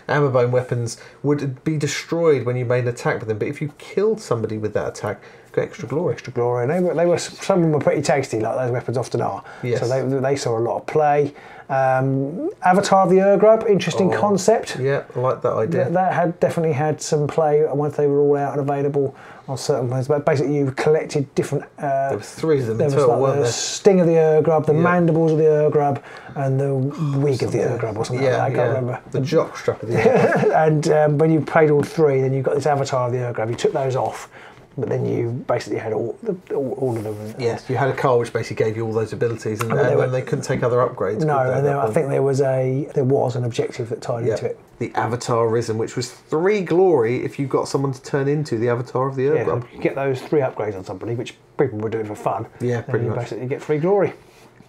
A: Amberbone weapons would be destroyed when you made an attack with them, but if you killed somebody with that attack, got extra glory. And they were some of them were pretty tasty, like those weapons often are. Yes. So they saw a lot of play. Avatar of the Urgrub, interesting concept. Yeah, I like that idea.
B: That had definitely had some play once they were all out and available on certain ones. But basically, you collected different.
A: There were 3 of them in total, weren't there?
B: The Sting of the Urgrub, the Mandibles of the Urgrub, and the Wig of the Urgrub, or something like that. I can't remember.
A: The Jockstrap of the Urgrub.
B: And when you played all 3, then you got this Avatar of the Urgrub. You took those off. But then you basically had all of them.
A: Yes, you had a card which basically gave you all those abilities, and then they couldn't take other upgrades.
B: No, and I think there was an objective that tied into it.
A: The Avatarism, which was 3 glory if you got someone to turn into the Avatar of the Urgrub.
B: You get those 3 upgrades on somebody, which people were doing for fun.
A: Yeah, pretty much.
B: You basically get 3 glory.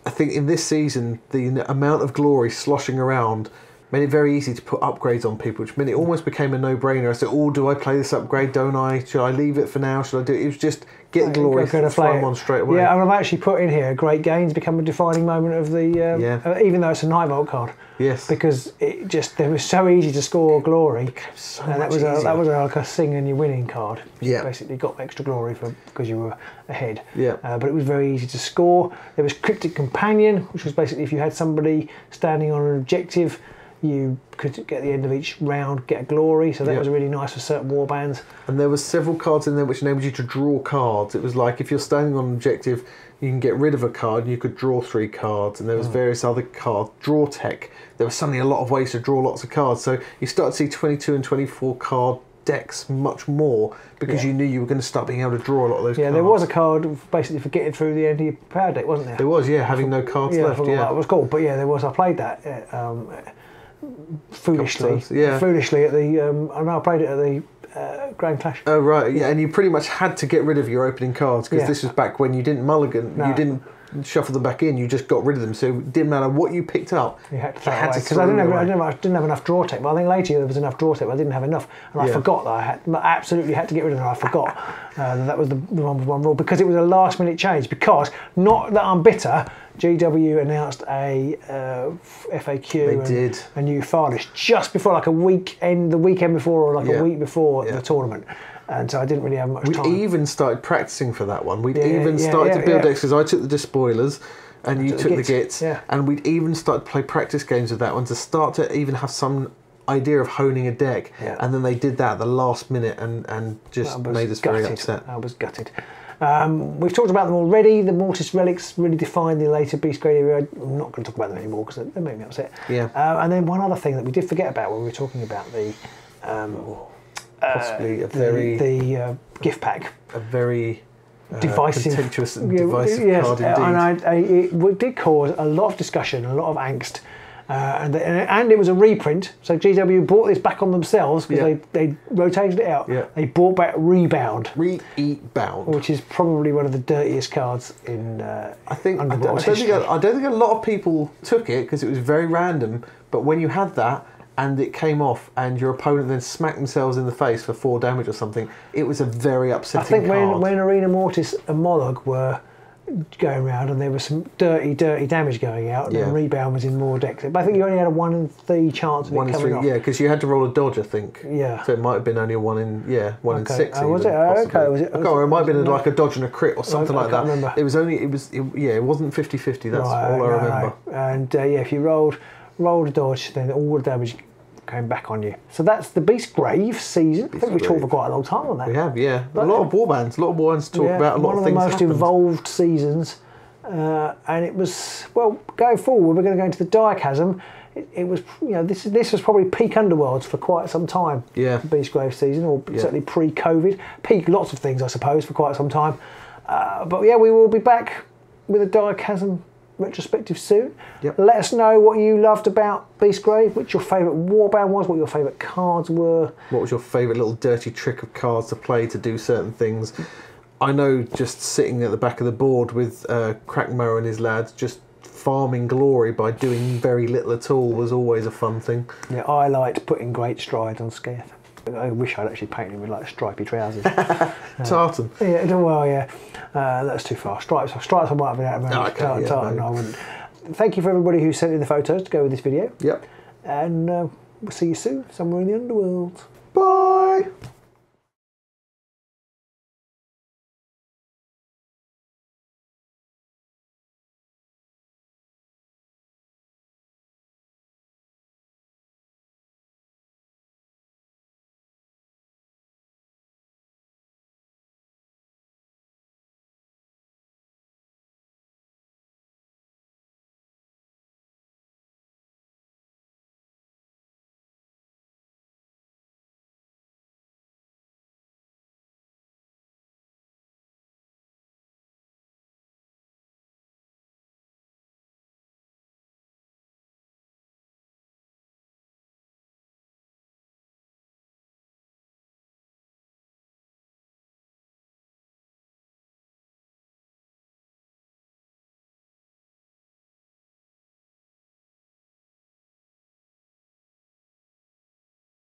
A: I think in this season, the amount of glory sloshing around made it very easy to put upgrades on people, which meant it almost became a no-brainer. I said, oh, do I play this upgrade, don't I? Should I leave it for now? Should I do it? It was just get the glory, throw them on straight away.
B: Yeah, and I've actually put in here, Great Gains become a defining moment of the, even though it's a Night Vault card.
A: Yes.
B: Because it was so easy to score glory.
A: So
B: and that was like a sing and you're winning card.
A: Yeah.
B: You basically got extra glory because you were ahead.
A: Yeah.
B: But it was very easy to score. There was Cryptic Companion, which was basically if you had somebody standing on an objective, you could get the end of each round, get a glory, so that was really nice for certain warbands.
A: And there were several cards in there which enabled you to draw cards. It was like if you're standing on an objective, you can get rid of a card and you could draw 3 cards, and there was various other cards. Draw tech, there was suddenly a lot of ways to draw lots of cards, so you start to see 22 and 24 card decks much more because you knew you were going to start being able to draw a lot of those cards. Yeah,
B: there was a card basically for getting through the end of your power deck, wasn't there?
A: There was, having no cards left. Yeah,
B: that was cool, but there was. I played that. Foolishly at the I know I played it at the Grand Clash.
A: Oh right, yeah, and you pretty much had to get rid of your opening cards because this was back when you didn't mulligan, you didn't shuffle them back in, you just got rid of them. So it didn't matter what you picked up.
B: You had to throw it away because I didn't have enough draw tech. But I think later there was enough draw tech, but I didn't have enough, and I forgot that I absolutely had to get rid of them. I forgot that was the one rule because it was a last minute change. Because not that I'm bitter. GW announced a FAQ a new file list just before the weekend before or a week before the tournament. And so I didn't really have much time.
A: We even started practicing for that one. We'd even started to build decks because I took the Despoilers and you took the Gits. And we'd even started to play practice games with that one to start to even have some idea of honing a deck. And then they did that at the last minute and just made us very upset.
B: I was gutted. We've talked about them already. The Mortis Relics really define the later Beastgrave era. I'm not going to talk about them anymore because they make me upset. And then one other thing that we did forget about when we were talking about the...
A: possibly a very...
B: The gift pack.
A: A very...
B: divisive
A: card indeed.
B: And it did cause a lot of discussion, a lot of angst. And it was a reprint, so GW bought this back on themselves because they rotated it out. They bought back Rebound.
A: Rebound.
B: Which is probably one of the dirtiest cards in Underworlds history.
A: I don't think a lot of people took it because it was very random, but when you had that and it came off and your opponent then smacked themselves in the face for 4 damage or something, it was a very upsetting card.
B: I think when Arena Mortis and Mollog were going around and there was some dirty damage going out and then Rebound was in more decks. But I think you only had a 1 in 3 chance of it coming off.
A: Yeah, because you had to roll a dodge, I think.
B: Yeah.
A: So it might have been only a 1 in 6.
B: Was it? Okay.
A: Was it might have been like a dodge and a crit or something like that.
B: Remember.
A: It wasn't 50-50, that's all I remember.
B: And if you rolled a dodge, then all the damage came back on you. So that's the Beastgrave season. I think we talked for quite a long time on that.
A: We have, a lot of warbands to talk about. A lot of things.
B: One of the most involved seasons, and it was going forward. We're going to go into the Chasm. It was, this was probably peak Underworlds for quite some time.
A: Yeah,
B: Beastgrave season, or certainly pre-COVID. Peak lots of things, I suppose, for quite some time. But we will be back with a Chasm retrospective soon. Let us know what you loved about Beastgrave, which your favourite warband was, what your favourite cards were. What
A: was your favourite little dirty trick of cards to play to do certain things? I know just sitting at the back of the board with Crackmo and his lads, just farming glory by doing very little at all was always a fun thing. Yeah, I liked putting great strides on Sceth. I wish I'd actually painted him with like stripy trousers. Tartan. Yeah, well, that's too far. Stripes I might have been out of mind. Tartan, I wouldn't. Thank you for everybody who sent in the photos to go with this video. Yep. And we'll see you soon, somewhere in the Underworld. Bye!